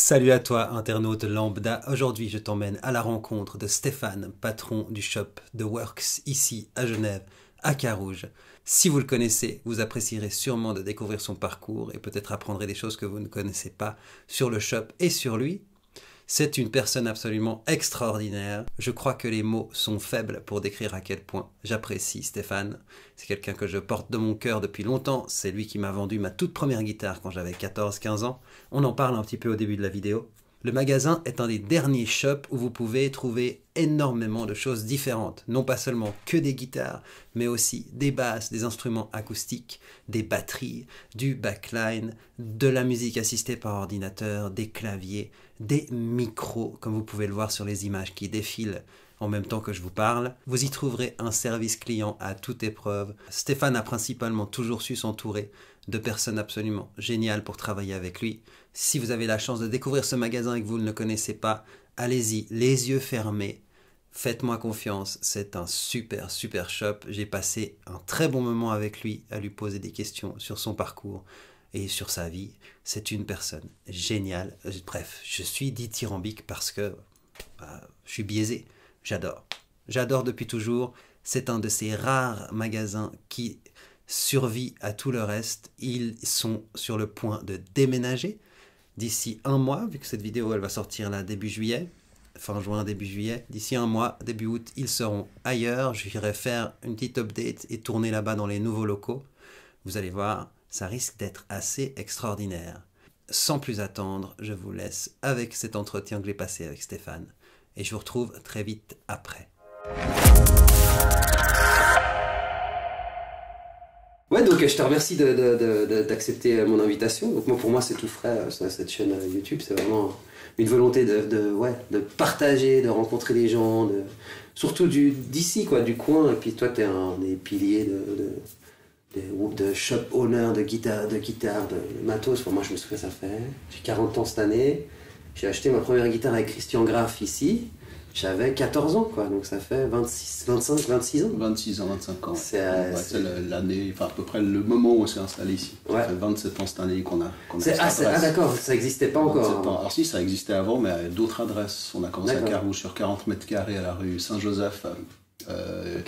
Salut à toi, internaute lambda. Aujourd'hui, je t'emmène à la rencontre de Stéphane, patron du shop The Works, ici à Genève, à Carouge. Si vous le connaissez, vous apprécierez sûrement de découvrir son parcours et peut-être apprendrez des choses que vous ne connaissez pas sur le shop et sur lui. C'est une personne absolument extraordinaire. Je crois que les mots sont faibles pour décrire à quel point j'apprécie Stéphane. C'est quelqu'un que je porte de mon cœur depuis longtemps. C'est lui qui m'a vendu ma toute première guitare quand j'avais 14-15 ans. On en parle un petit peu au début de la vidéo. Le magasin est un des derniers shops où vous pouvez trouver énormément de choses différentes. Non pas seulement que des guitares, mais aussi des basses, des instruments acoustiques, des batteries, du backline, de la musique assistée par ordinateur, des claviers, des micros, comme vous pouvez le voir sur les images qui défilent en même temps que je vous parle. Vous y trouverez un service client à toute épreuve. Stéphane a principalement toujours su s'entourer de personnes absolument géniales pour travailler avec lui. Si vous avez la chance de découvrir ce magasin et que vous ne le connaissez pas, allez-y, les yeux fermés. Faites-moi confiance, c'est un super shop. J'ai passé un très bon moment avec lui à lui poser des questions sur son parcours et sur sa vie. C'est une personne géniale. Bref, je suis dithyrambique parce que je suis biaisé. J'adore. J'adore depuis toujours. C'est un de ces rares magasins qui survit à tout le reste. Ils sont sur le point de déménager d'ici un mois, vu que cette vidéo elle va sortir là début juillet, fin juin, début juillet. D'ici un mois, début août, ils seront ailleurs. J'irai faire une petite update et tourner là-bas dans les nouveaux locaux. Vous allez voir, ça risque d'être assez extraordinaire. Sans plus attendre, je vous laisse avec cet entretien que j'ai passé avec Stéphane. Et je vous retrouve très vite après. Ouais, donc je te remercie d'accepter mon invitation. Donc pour moi, c'est tout frais, cette chaîne YouTube. C'est vraiment une volonté de partager, de rencontrer des gens, surtout d'ici, quoi, du coin. Et puis toi, tu es un des piliers de shop owner, de guitare, de matos. Enfin, moi, je me souviens, j'ai 40 ans cette année. J'ai acheté ma première guitare avec Christian Graff ici. J'avais 14 ans, quoi, donc ça fait 26 ans. 26 ans, 25 ans. C'est l'année, enfin à peu près le moment où on s'est installé ici. Ouais. Ça fait 27 ans cette année qu'on a d'accord, ça n'existait pas encore. Alors si, ça existait avant, mais à d'autres adresses. On a commencé à Carouge sur 40 mètres carrés à la rue Saint-Joseph.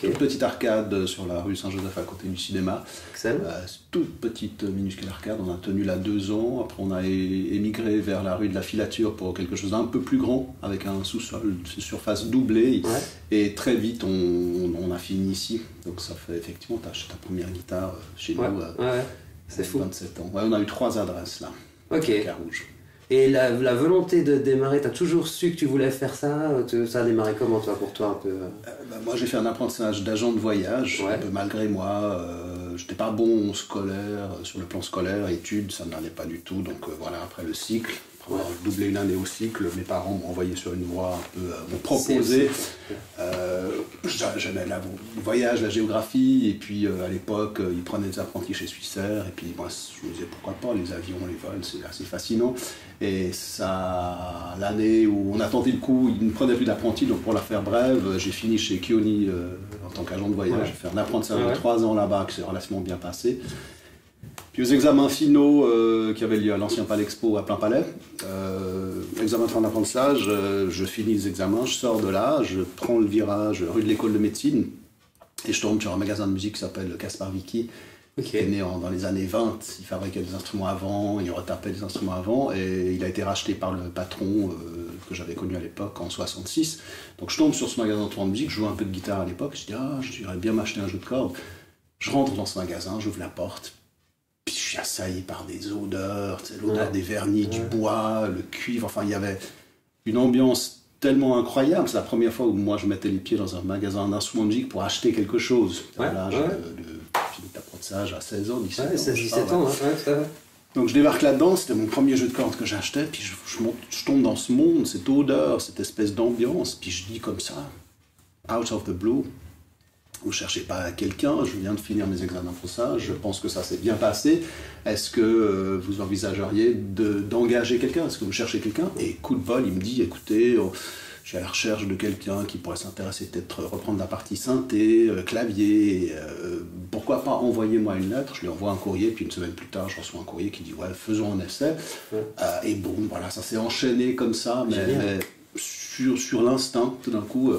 Une petite arcade sur la rue Saint-Joseph à côté du cinéma. Toute petite minuscule arcade. On a tenu là 2 ans. Après on a émigré vers la rue de la Filature pour quelque chose d'un peu plus grand avec un sous-sol, surface doublée. Ouais. Et très vite on a fini ici. Donc ça fait effectivement, tu as acheté ta première guitare chez nous. C'est fou. 27 ans. Ouais, on a eu 3 adresses là. Ok. À Carouge. Et la volonté de démarrer, tu as toujours su que tu voulais faire ça? Ça a démarré comment, toi, pour toi, un peu moi, j'ai fait un apprentissage d'agent de voyage, un peu malgré moi. Je n'étais pas bon scolaire, sur le plan scolaire, études, ça n'allait pas du tout. Donc voilà, après le cycle, après avoir doublé une année au cycle, mes parents m'ont envoyé sur une voie un peu, m'ont proposé. J'aimais le voyage, la géographie, et puis à l'époque, ils prenaient des apprentis chez Swissair, et puis moi, je me disais pourquoi pas, les avions, les vols, c'est assez fascinant. Et ça, l'année où on a tenté le coup, ils ne prenaient plus d'apprentis, donc pour la faire brève, j'ai fini chez Kioni en tant qu'agent de voyage. J'ai fait un apprentissage de 3 ans là-bas, qui s'est relativement bien passé. Puis aux examens finaux qui avaient lieu à l'ancien Palais Expo à Plein Palais, examen de fin d'apprentissage, je finis les examens, je sors de là, je prends le virage rue de l'école de médecine, et je tombe sur un magasin de musique qui s'appelle Caspar Vicky. Qui est né dans les années 20, il fabriquait des instruments avant, il retapait des instruments avant, et il a été racheté par le patron que j'avais connu à l'époque en 66. Donc je tombe sur ce magasin de musique, je joue un peu de guitare à l'époque, je dis je dirais bien m'acheter un jeu de cordes. Je rentre dans ce magasin, j'ouvre la porte, puis je suis assailli par des odeurs, l'odeur des vernis, du bois, le cuivre, enfin il y avait une ambiance tellement incroyable. C'est la première fois où moi je mettais les pieds dans un magasin d'instruments de musique pour acheter quelque chose. D'apprentissage à 16 ans, 17 ans. 17 ans, ça va. Donc je débarque là-dedans, c'était mon premier jeu de cordes que j'achetais, puis je tombe dans ce monde, cette odeur, cette espèce d'ambiance, puis je dis comme ça, out of the blue, vous ne cherchez pas quelqu'un, je viens de finir mes examens pour ça, je pense que ça s'est bien passé, est-ce que vous envisageriez d'engager quelqu'un, est-ce que vous cherchez quelqu'un? Et coup de bol, il me dit, écoutez, je suis à la recherche de quelqu'un qui pourrait s'intéresser, peut-être reprendre la partie synthé, clavier, pour pourquoi pas envoyer-moi une lettre. Je lui envoie un courrier, puis une semaine plus tard, je reçois un courrier qui dit ouais, faisons un essai. Et bon, voilà, ça s'est enchaîné comme ça, mais sur l'instinct, tout d'un coup,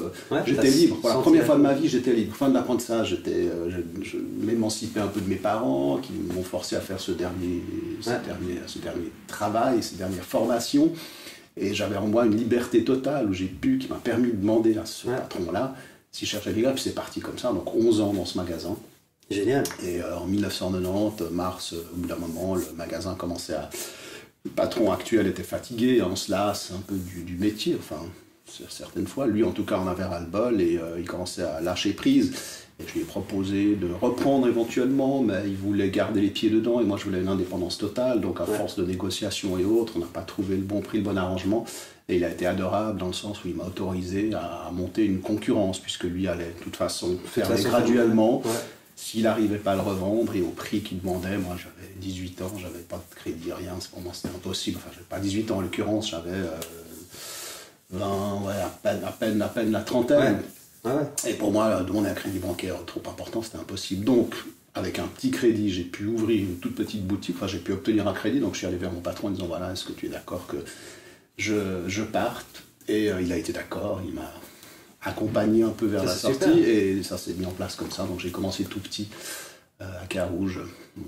j'étais libre. Pour la première fois de ma vie, j'étais libre. Fin de l'apprentissage, je m'émancipais un peu de mes parents, qui m'ont forcé à faire ce dernier travail, ces dernières formations. Et j'avais en moi une liberté totale qui m'a permis de demander à ce patron-là s'il cherchait des gars, puis c'est parti comme ça, donc 11 ans dans ce magasin. Génial. Et en 1990, mars, au bout d'un moment, le magasin commençait à... Le patron actuel était fatigué, on se lasse un peu du métier, enfin, certaines fois. Lui, en tout cas, en avait ras-le-bol et il commençait à lâcher prise. Et je lui ai proposé de reprendre éventuellement, mais il voulait garder les pieds dedans et moi, je voulais une indépendance totale. Donc, à force de négociations et autres, on n'a pas trouvé le bon prix, le bon arrangement. Et il a été adorable dans le sens où il m'a autorisé à monter une concurrence, puisque lui allait de toute façon faire graduellement. S'il n'arrivait pas à le revendre et au prix qu'il demandait, moi j'avais 18 ans, j'avais pas de crédit, rien, pour moi c'était impossible. Enfin, j'avais pas 18 ans en l'occurrence, j'avais 20, à peine la trentaine. Et pour moi, demander un crédit bancaire trop important, c'était impossible. Donc, avec un petit crédit, j'ai pu ouvrir une toute petite boutique, enfin j'ai pu obtenir un crédit, donc je suis allé vers mon patron en disant voilà, est-ce que tu es d'accord que je parte? Et il a été d'accord, il m'a accompagné un peu vers la sortie et ça s'est mis en place comme ça. Donc j'ai commencé tout petit à Carouge.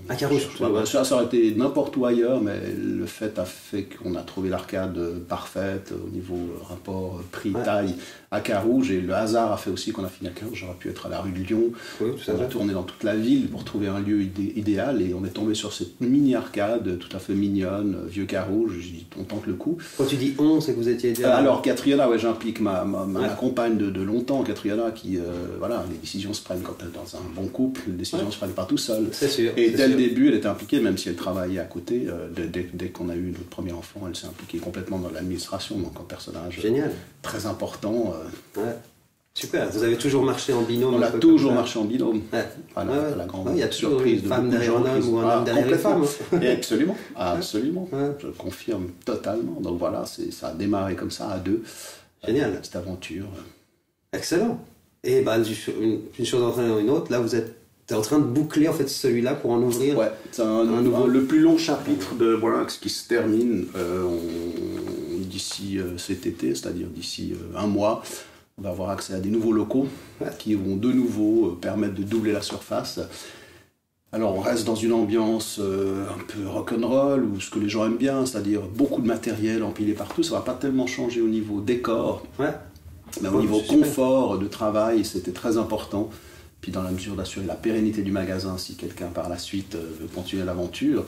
À Carouge, ça aurait été n'importe où ailleurs, mais le fait a fait qu'on a trouvé l'arcade parfaite au niveau rapport prix-taille à Carouge, et le hasard a fait aussi qu'on a fini à Carouge. J'aurais pu être à la rue de Lyon, on a tourné dans toute la ville pour trouver un lieu idéal et on est tombé sur cette mini-arcade tout à fait mignonne, vieux Carouge. J'ai dit on tente le coup. Quand tu dis on, c'est que vous étiez déjà... Alors Catriona, j'implique ma compagne de longtemps, Catriona, qui, voilà, les décisions se prennent quand elle est dans un bon couple, les décisions se prennent pas tout seul. C'est sûr. Et dès le début, elle était impliquée, même si elle travaillait à côté. Dès qu'on a eu notre premier enfant, elle s'est impliquée complètement dans l'administration, donc un personnage très important. Super, vous avez toujours marché en binôme? On a toujours marché en binôme. Voilà, la grande il y a toujours surprise une femme derrière un homme ou un homme derrière une femme. Absolument, absolument. Je confirme totalement. Donc voilà, ça a démarré comme ça à deux. Génial. Cette aventure. Excellent. Et une chose entraînant une autre, là vous êtes en train de boucler en fait celui-là pour en ouvrir. Ouais, c'est le plus long chapitre de Works qui se termine d'ici cet été, c'est-à-dire d'ici un mois. On va avoir accès à des nouveaux locaux qui vont de nouveau permettre de doubler la surface. Alors on reste dans une ambiance un peu rock'n'roll, ou ce que les gens aiment bien, c'est-à-dire beaucoup de matériel empilé partout. Ça ne va pas tellement changer au niveau décor, mais au niveau confort de travail, c'était très important. Puis dans la mesure d'assurer la pérennité du magasin, si quelqu'un par la suite veut continuer l'aventure,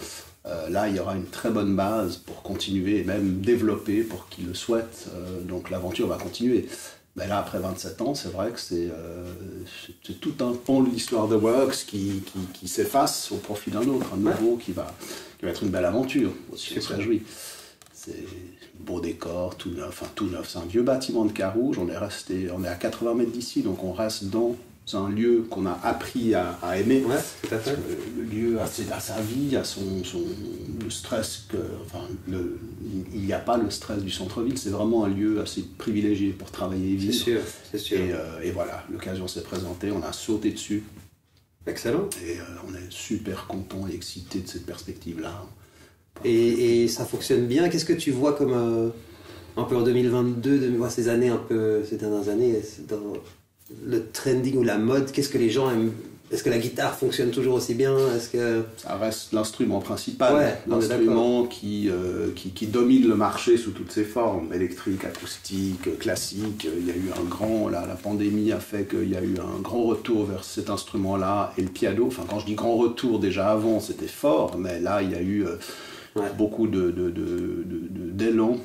là il y aura une très bonne base pour continuer et même développer pour qui le souhaite. Donc l'aventure va continuer. Mais là, après 27 ans, c'est vrai que c'est tout un pan de l'histoire de Works qui s'efface au profit d'un autre, un nouveau qui va être une belle aventure. Aussi, on se réjouit. C'est beau décor, tout neuf. C'est un vieux bâtiment de Carouge. On est à 80 mètres d'ici, donc on reste dans un lieu qu'on a appris à aimer. Tout à fait. Le lieu a sa vie, a le stress. Il n'y a pas le stress du centre-ville. C'est vraiment un lieu assez privilégié pour travailler et vivre. C'est sûr. Et voilà, l'occasion s'est présentée, on a sauté dessus. Excellent. Et on est super content et excité de cette perspective-là. Et ça fonctionne bien. Qu'est-ce que tu vois comme un peu en 2022, ces dernières années, dans le trending ou la mode, qu'est-ce que les gens aiment? Est-ce que la guitare fonctionne toujours aussi bien? Ça reste l'instrument principal, l'instrument qui domine le marché sous toutes ses formes, électrique, acoustique, classique. Il y a eu la pandémie a fait qu'il y a eu un grand retour vers cet instrument-là et le piano. Enfin, quand je dis grand retour, déjà avant c'était fort, mais là il y a eu beaucoup d'élan.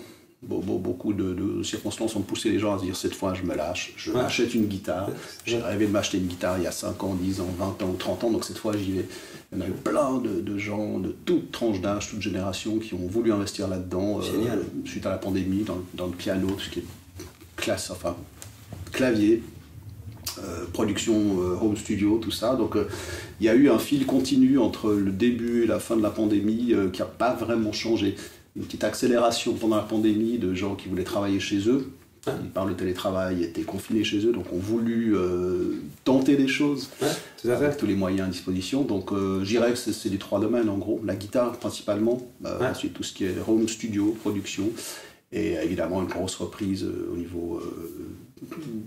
Beaucoup de circonstances ont poussé les gens à se dire cette fois je me lâche, je m'achète une guitare. J'ai rêvé de m'acheter une guitare il y a 5 ans, 10 ans, 20 ans ou 30 ans, donc cette fois j'y vais. Il y en a eu plein de gens de toutes tranches d'âge, toutes générations qui ont voulu investir là-dedans suite à la pandémie, dans le piano, tout ce qui est clavier, production home studio, tout ça. Donc il y a eu un fil continu entre le début et la fin de la pandémie qui n'a pas vraiment changé. Une petite accélération pendant la pandémie de gens qui voulaient travailler chez eux, qui, par le télétravail, étaient confinés chez eux, donc ont voulu tenter des choses tout à fait. avec tous les moyens à disposition. Donc je dirais que c'est les 3 domaines en gros, la guitare principalement, ensuite tout ce qui est home studio, production, et évidemment une grosse reprise au niveau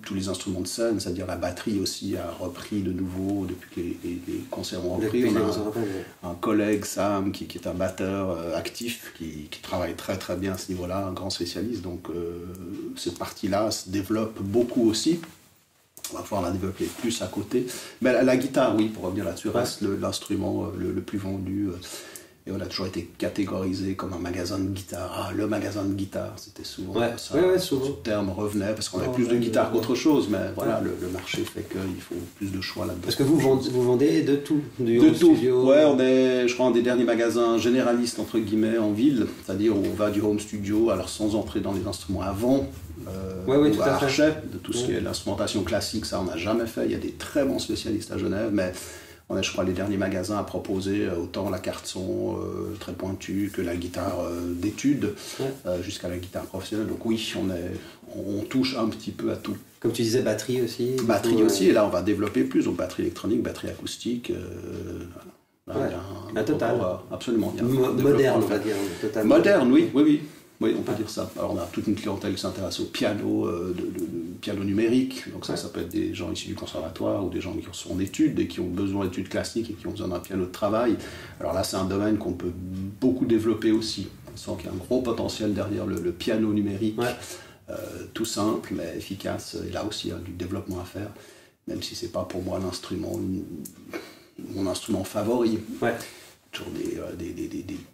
tous les instruments de scène, c'est-à-dire la batterie aussi a repris de nouveau depuis que les concerts ont repris. On a un collègue, Sam, qui est un batteur actif, qui travaille très très bien à ce niveau-là, un grand spécialiste, donc cette partie-là se développe beaucoup aussi. On va pouvoir la développer plus à côté. Mais la guitare, oui, pour revenir là-dessus, reste l'instrument le plus vendu. Et on a toujours été catégorisé comme un magasin de guitare. Ah, le magasin de guitare, c'était souvent ça. Souvent. Ce terme revenait parce qu'on avait plus de guitares qu'autre chose, mais voilà, le marché fait qu'il faut plus de choix là-dedans. Parce que vous vendez de tout, de tout. Ouais, on est, je crois, un des derniers magasins généralistes entre guillemets en ville, c'est-à-dire où on va du home studio, alors sans entrer dans les instruments avant. Tout à fait. De tout ce qui est l'instrumentation classique, ça on n'a jamais fait. Il y a des très bons spécialistes à Genève, mais on est, je crois, les derniers magasins à proposer autant la carte son très pointue que la guitare d'étude, jusqu'à la guitare professionnelle. Donc oui, on touche un petit peu à tout. Comme tu disais, batterie aussi. Batterie aussi, et là on va développer plus, donc batterie électronique, batterie acoustique. Il y a un total. Absolument. Moderne, on va dire. Totalement. Moderne, oui. Oui, on peut dire ça. Alors on a toute une clientèle qui s'intéresse au piano, de piano numérique. Donc ça peut être des gens issus du conservatoire ou des gens qui sont en études et qui ont besoin d'études classiques et qui ont besoin d'un piano de travail. Alors là, c'est un domaine qu'on peut beaucoup développer aussi. On sent qu'il y a un gros potentiel derrière le piano numérique, tout simple mais efficace. Et là aussi, il y a du développement à faire, même si c'est pas pour moi mon instrument favori. Toujours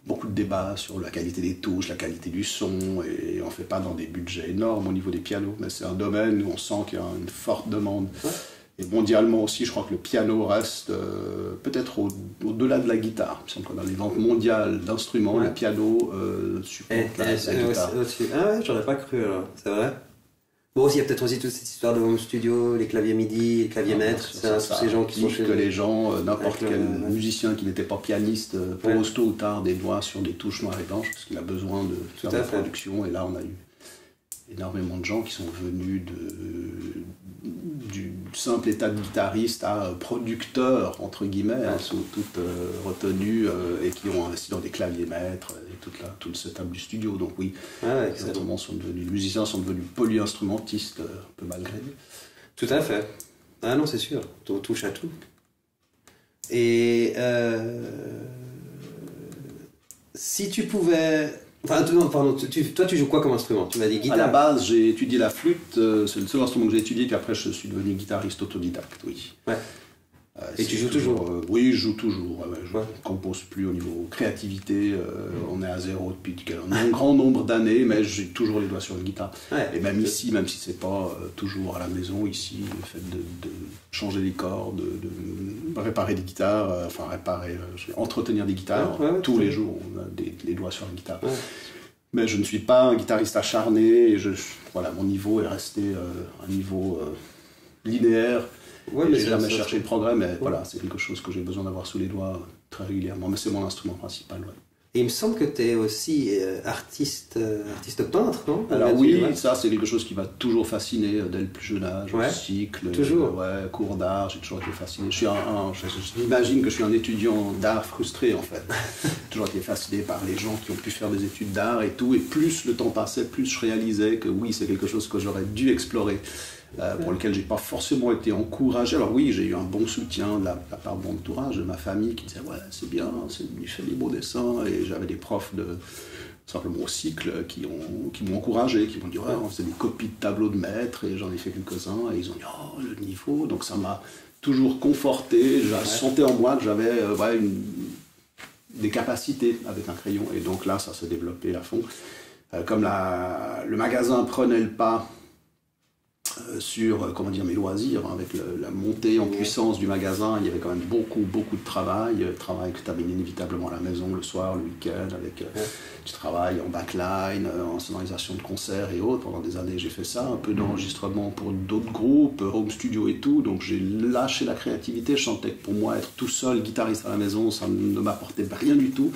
beaucoup de débats sur la qualité des touches, la qualité du son, et on ne fait pas dans des budgets énormes au niveau des pianos, mais c'est un domaine où on sent qu'il y a une forte demande. Et mondialement aussi, je crois que le piano reste peut-être au-delà de la guitare. Il me semble que dans les ventes mondiales d'instruments, le piano supporte la guitare. J'aurais pas cru alors, c'est vrai. Bon, aussi, il y a peut-être aussi toute cette histoire de home studio, les claviers MIDI, les claviers maîtres, tous ces gens qui sont chez que les gens, n'importe quel musicien qui n'était pas pianiste, pose tôt ou tard des doigts sur des touches noires et blanches, parce qu'il a besoin de faire de la production. Et là, on a eu énormément de gens qui sont venus du simple état de guitariste à producteur, entre guillemets, sous toute retenue, et qui ont investi dans des claviers maîtres et tout le setup du studio. Donc oui, les musiciens sont devenus polyinstrumentistes, un peu malgré eux. Tout à fait. Ah non, c'est sûr, on touche à tout. Et si tu pouvais... Enfin, pardon, toi tu joues quoi comme instrument? Tu m'as dit guitare. À la base, j'ai étudié la flûte, c'est le seul instrument que j'ai étudié, puis après je suis devenu guitariste autodidacte, oui. Et tu joues toujours? Oui, je joue toujours. Je ne compose plus au niveau créativité, on est à zéro depuis un grand nombre d'années, mais j'ai toujours les doigts sur la guitare. Et même ici, même si c'est pas toujours à la maison, ici, le fait de changer les cordes, de réparer des guitares, entretenir des guitares, tous les jours, on a les doigts sur la guitare. Mais je ne suis pas un guitariste acharné, et mon niveau est resté un niveau linéaire. J'ai jamais cherché le progrès, mais voilà, c'est quelque chose que j'ai besoin d'avoir sous les doigts très régulièrement, mais c'est mon instrument principal. Et il me semble que tu es aussi artiste peintre, non? Alors oui, ça c'est quelque chose qui m'a toujours fasciné dès le plus jeune âge, cycle, cours d'art, j'ai toujours été fasciné. J'imagine que je suis un étudiant d'art frustré en fait. J'ai toujours été fasciné par les gens qui ont pu faire des études d'art et tout, et plus le temps passait, plus je réalisais que oui, c'est quelque chose que j'aurais dû explorer. Pour lequel j'ai pas forcément été encouragé. Alors oui, j'ai eu un bon soutien de la part de mon entourage, de ma famille, qui disait ouais c'est bien, il fait des beaux dessins, et j'avais des profs simplement au cycle qui m'ont encouragé, qui m'ont dit ouais, on faisait des copies de tableaux de maître, et j'en ai fait quelques-uns, et ils ont dit oh le niveau, donc ça m'a toujours conforté, je sentais en moi que j'avais des capacités avec un crayon, et donc là ça s'est développé à fond. Comme le magasin prenait le pas sur mes loisirs, avec la montée en puissance du magasin, il y avait quand même beaucoup de travail que tu amènes inévitablement à la maison le soir, le week-end, avec du travail en backline, en sonorisation de concerts et autres. Pendant des années j'ai fait ça, un peu d'enregistrement pour d'autres groupes, home studio et tout, donc j'ai lâché la créativité. Je sentais que pour moi être tout seul guitariste à la maison, ça ne m'apportait rien du tout.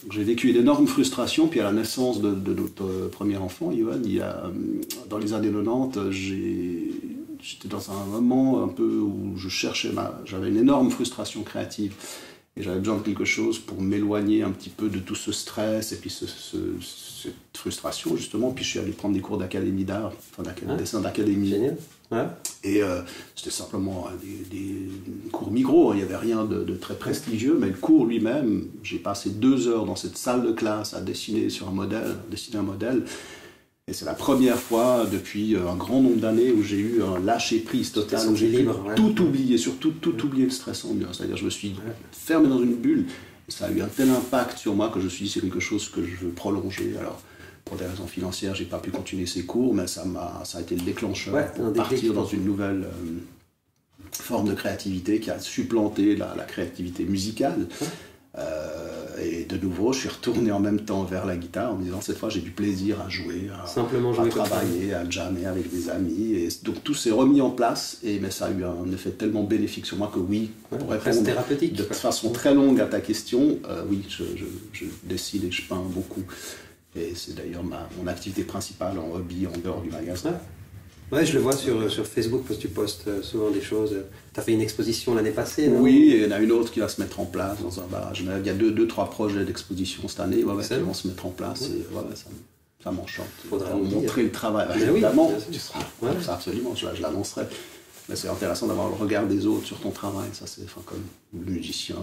J'ai vécu une énorme frustration, puis à la naissance de notre premier enfant, Yohan, dans les années 90, j'étais dans un moment un peu où j'avais une énorme frustration créative. Et j'avais besoin de quelque chose pour m'éloigner un petit peu de tout ce stress et puis cette frustration, justement. Puis je suis allé prendre des cours d'académie d'art, dessin d'académie. Génial. Ouais. Et c'était simplement des cours micro, il n'y avait rien de très prestigieux, mais le cours lui-même, j'ai passé 2 heures dans cette salle de classe à dessiner un modèle. Et c'est la première fois depuis un grand nombre d'années où j'ai eu un lâcher-prise total, où j'ai pu tout oublier, surtout tout oublier le stress ambiant. C'est-à-dire je me suis fermé dans une bulle, et ça a eu un tel impact sur moi que je me suis dit c'est quelque chose que je veux prolonger. Alors, pour des raisons financières, j'ai pas pu continuer ces cours, mais ça a été le déclencheur pour partir dans une nouvelle forme de créativité qui a supplanté la créativité musicale. Et de nouveau, je suis retourné en même temps vers la guitare en me disant cette fois j'ai du plaisir à jouer, à travailler, à jammer avec des amis. Et donc tout s'est remis en place, mais ça a eu un effet tellement bénéfique sur moi que oui, pour répondre de façon très longue à ta question, oui, je dessine et je peins beaucoup. Et c'est d'ailleurs mon activité principale en hobby en dehors du magasin. Ouais, je le vois sur Facebook parce que tu postes souvent des choses. Tu as fait une exposition l'année passée, non? Oui, et il y en a une autre qui va se mettre en place dans un bar. Il y a 3 projets d'exposition cette année qui vont se mettre en place. Et ça m'enchante. Faudra montrer le travail. Évidemment, ça, absolument, je l'annoncerai. Mais c'est intéressant d'avoir le regard des autres sur ton travail. Ça, c'est comme le musicien.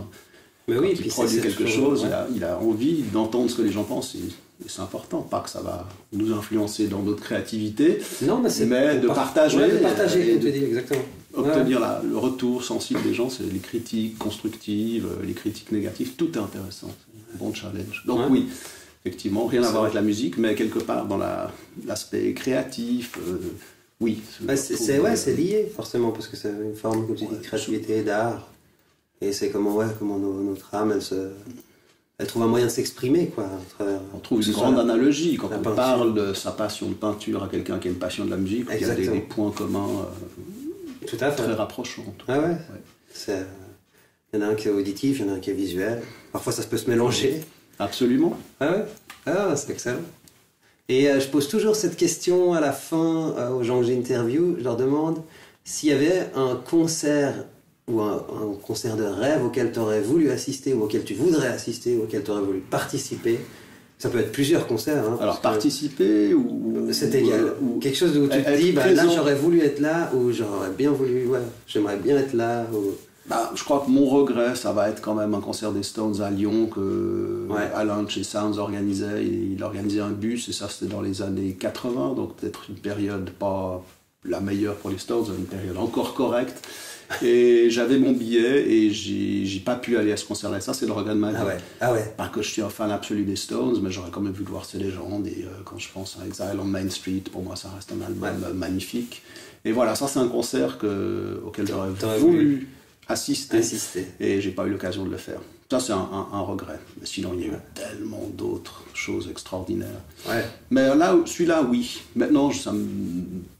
Mais oui, il produit quelque chose, il a envie d'entendre ce que les gens pensent. Et c'est important, pas que ça va nous influencer dans notre créativité, mais de partager. De partager, exactement. Obtenir le retour sensible des gens, c'est les critiques constructives, les critiques négatives, tout est intéressant. C'est un bon challenge. Donc oui, effectivement, rien à voir avec la musique, mais quelque part dans l'aspect créatif, oui. C'est lié, forcément, parce que c'est une forme comme tu dis, de créativité, d'art. Et c'est comment notre âme, elle trouve un moyen de s'exprimer, quoi. On trouve une grande analogie quand on parle de sa passion de peinture à quelqu'un qui a une passion de la musique. Il y a des points communs tout à fait. très rapprochants. Ah ouais. Il y en a un qui est auditif, il y en a un qui est visuel. Parfois, ça peut se mélanger. Absolument. Ah ouais. Ah, c'est excellent. Et je pose toujours cette question à la fin aux gens que j'interviewe. Je leur demande s'il y avait un concert ou un concert de rêve auquel tu aurais voulu assister, ou auquel tu voudrais assister, ou auquel tu aurais voulu participer. Ça peut être plusieurs concerts. Alors, participer ou... C'est égal. Ou quelque chose où tu te dis, là j'aurais voulu être là, ou j'aurais bien voulu, j'aimerais bien être là. Ou... je crois que mon regret, ça va être quand même un concert des Stones à Lyon que Alain de chez Sounds organisait. Il organisait un bus, et ça c'était dans les années 80, donc peut-être une période pas la meilleure pour les Stones, une période encore correcte. Et j'avais mon billet et j'ai pas pu aller à ce concert-là. Ça, c'est le regret de ma vie. Pas que je suis un fan absolu des Stones, mais j'aurais quand même voulu voir ces légendes. Et quand je pense à Exile on Main Street, pour moi, ça reste un album magnifique. Et voilà, ça, c'est un concert auquel j'aurais voulu assister. Et j'ai pas eu l'occasion de le faire. Ça, c'est un regret. Mais sinon, il y a eu tellement d'autres choses extraordinaires. Mais là, celui-là, oui. Maintenant,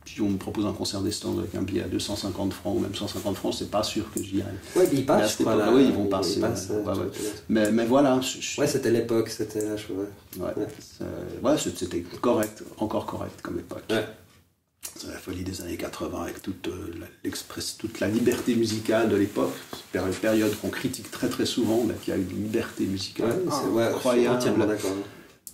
si on me propose un concert des Stones avec un billet à 250 francs ou même 150 francs, c'est pas sûr que j'y aille. Ouais, ils passent, je crois. Oui, ils vont passer. Mais voilà. C'était l'époque, c'était là, c'était correct, encore correct comme époque. C'est la folie des années 80 avec toute la liberté musicale de l'époque. C'est une période qu'on critique très très souvent, mais qui a une liberté musicale incroyable.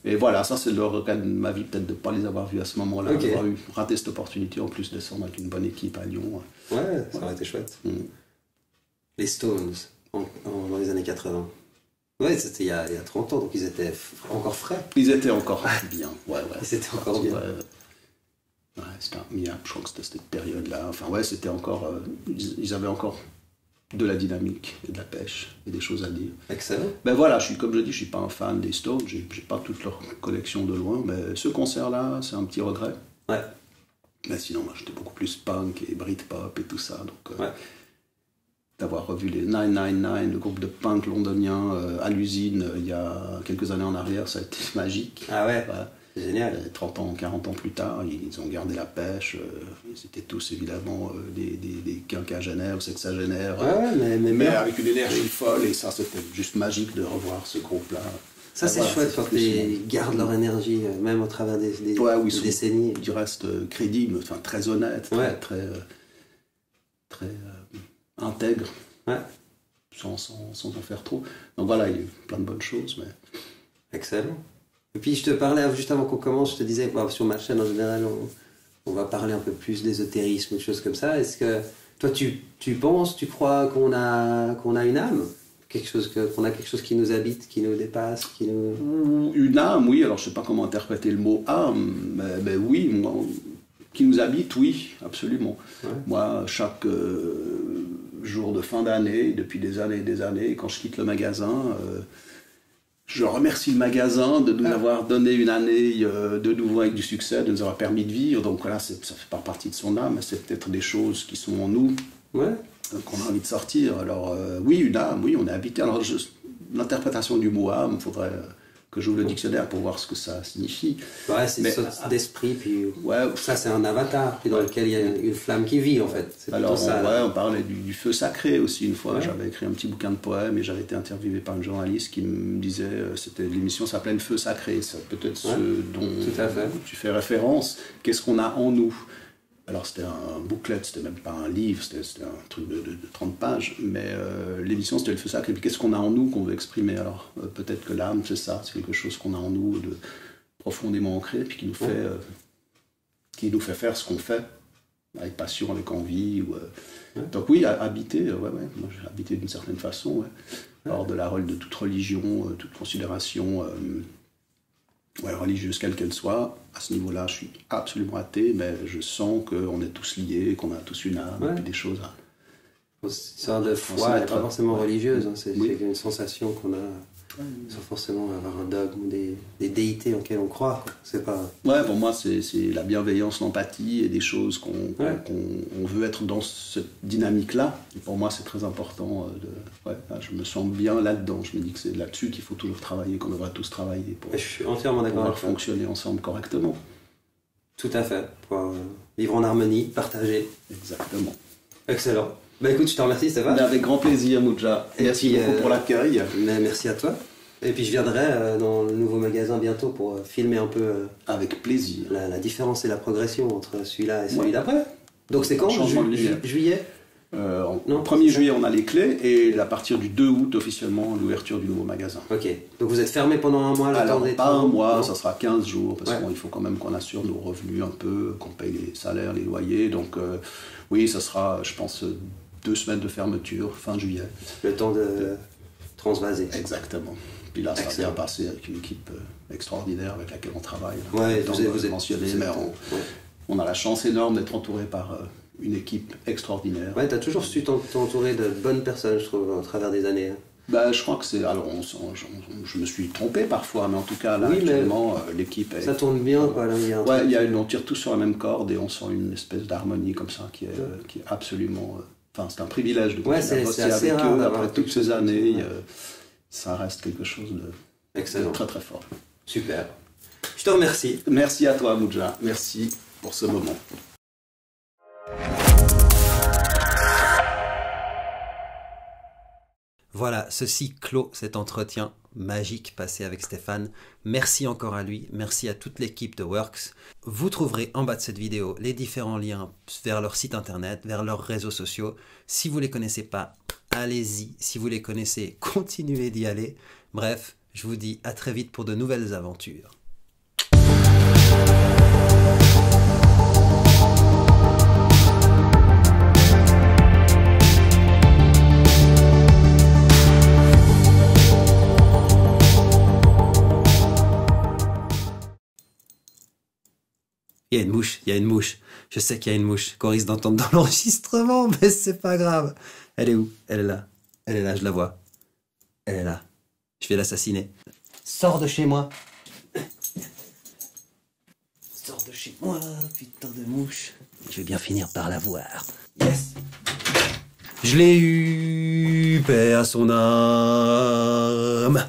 Et voilà, ça c'est le regret de ma vie, peut-être de ne pas les avoir vus à ce moment-là, d'avoir raté cette opportunité, en plus descendre avec une bonne équipe à Lyon. Ça aurait été chouette. Les Stones, dans les années 80. Ouais, c'était il y a 30 ans, donc ils étaient encore frais. Ils étaient encore bien, Ils étaient encore bien. Start Me Up, je crois que c'était cette période-là. Enfin, c'était encore. Ils avaient encore de la dynamique et de la pêche et des choses à dire. Excellent. Ben voilà, comme je dis, je suis pas un fan des Stones, j'ai pas toute leur collection de loin, mais ce concert-là, c'est un petit regret. Mais sinon, moi, j'étais beaucoup plus punk et Britpop et tout ça, donc. D'avoir revu les 999, le groupe de punk londonien à l'usine il y a quelques années en arrière, ça a été magique. C'est génial. 30 ans, 40 ans plus tard, ils ont gardé la pêche. Ils étaient tous évidemment des quinquagénaires ou sexagénaires. Mais avec une énergie folle. Et ça, c'était juste magique de revoir ce groupe-là. Ça, c'est voilà, chouette quand ils gardent leur énergie, même au travers des oui, décennies. Ils restent crédibles, enfin, très honnêtes, Ouais. très intègres, Ouais. sans en faire trop. Donc voilà, il y a eu plein de bonnes choses. Mais... Excellent. Et puis je te parlais, juste avant qu'on commence, je te disais, sur ma chaîne en général, on va parler un peu plus d'ésotérisme, des choses comme ça. Est-ce que toi, tu penses, tu crois qu'on a une âme? Qu'on a quelque chose qui nous habite, qui nous dépasse, qui nous... Une âme, oui. Alors je ne sais pas comment interpréter le mot âme, mais oui, moi, qui nous habite, oui, absolument. Ouais. Moi, chaque jour de fin d'année, depuis des années et des années, quand je quitte le magasin, je remercie le magasin de nous avoir donné une année de nouveau avec du succès, de nous avoir permis de vivre. Donc voilà, ça fait pas partie de son âme, c'est peut-être des choses qui sont en nous. Ouais. Qu'on a envie de sortir. Alors oui, une âme, oui, on est habité. Alors l'interprétation du mot âme, il faudrait que j'ouvre le dictionnaire pour voir ce que ça signifie. Ouais, c'est une sorte d'esprit, puis ouais, ça c'est un avatar, puis dans lequel il y a une flamme qui vit en fait. Alors ça, on parlait du feu sacré aussi une fois. Ouais. J'avais écrit un petit bouquin de poèmes et j'avais été interviewé par une journaliste qui me disait, l'émission s'appelait Le Feu Sacré. C'est peut-être ce dont tu fais référence. Qu'est-ce qu'on a en nous? Alors c'était un booklet, c'était même pas un livre, c'était un truc de 30 pages, mais l'émission c'était le feu sacré. Et puis qu'est-ce qu'on a en nous qu'on veut exprimer? Alors peut-être que l'âme c'est ça, c'est quelque chose qu'on a en nous de profondément ancré, puis qui nous fait faire ce qu'on fait, avec passion, avec envie. Donc oui, habiter, moi j'ai habité d'une certaine façon, hors de de toute religion, toute considération religieuse quelle qu'elle soit. À ce niveau-là, je suis absolument athée, mais je sens qu'on est tous liés, qu'on a tous une âme, et puis des choses à... C'est une sorte de foi, elle n'est pas forcément religieuse, hein, c'est une sensation qu'on a, sans forcément avoir un dogme ou des déités auxquelles on croit. C'est pas... Ouais, pour moi, c'est la bienveillance, l'empathie et des choses qu'on veut être dans cette dynamique-là. Et pour moi, c'est très important. Je me sens bien là-dedans. Je me dis que c'est là-dessus qu'il faut toujours travailler, qu'on devrait tous travailler pour je suis entièrement d'accord pouvoir fonctionner ensemble correctement. Tout à fait. Pour vivre en harmonie, partager. Exactement. Excellent. Bah écoute, je te remercie Stéphane. Avec grand plaisir, Moudja. Merci beaucoup pour l'accueil. Merci à toi. Et puis je viendrai dans le nouveau magasin bientôt pour filmer un peu avec plaisir la différence et la progression entre celui-là et celui d'après. Donc c'est quand? Juillet Non, 1er juillet on a les clés et à partir du 2 août officiellement l'ouverture du nouveau magasin. Ok, donc vous êtes fermé pendant un mois? Alors pas un mois, ça sera 15 jours parce qu'il faut quand même qu'on assure nos revenus un peu, qu'on paye les salaires, les loyers. Donc oui, ça sera je pense 2 semaines de fermeture, fin juillet. Le temps de transvaser. Exactement. Puis là, ça va bien passer avec une équipe extraordinaire avec laquelle on travaille. Ouais, vous êtes mentionné, mais on a la chance énorme d'être entouré par une équipe extraordinaire. Ouais, tu as toujours su t'entourer de bonnes personnes, je trouve, au travers des années. Je crois que c'est... Alors, je me suis trompé parfois, mais en tout cas, là, actuellement, l'équipe est... Ça tourne bien, quoi, là. On tire tous sur la même corde et on sent une espèce d'harmonie comme ça qui est absolument... Enfin, c'est un privilège de bosser avec eux après toutes ces années. Ça reste quelque chose de très très fort. Super. Je te remercie. Merci à toi, Moudja. Merci pour ce moment. Voilà, ceci clôt cet entretien magique passé avec Stéphane. Merci encore à lui, merci à toute l'équipe de Works. Vous trouverez en bas de cette vidéo les différents liens vers leur site internet, vers leurs réseaux sociaux. Si vous ne les connaissez pas, allez-y. Si vous les connaissez, continuez d'y aller. Bref, je vous dis à très vite pour de nouvelles aventures. Il y a une mouche. Je sais qu'il y a une mouche qu'on risque d'entendre dans l'enregistrement, mais c'est pas grave. Elle est où? Elle est là. Elle est là, je la vois. Elle est là. Je vais l'assassiner. Sors de chez moi. Sors de chez moi, putain de mouche. Je vais bien finir par la voir. Yes. Je l'ai eu, paix à son âme.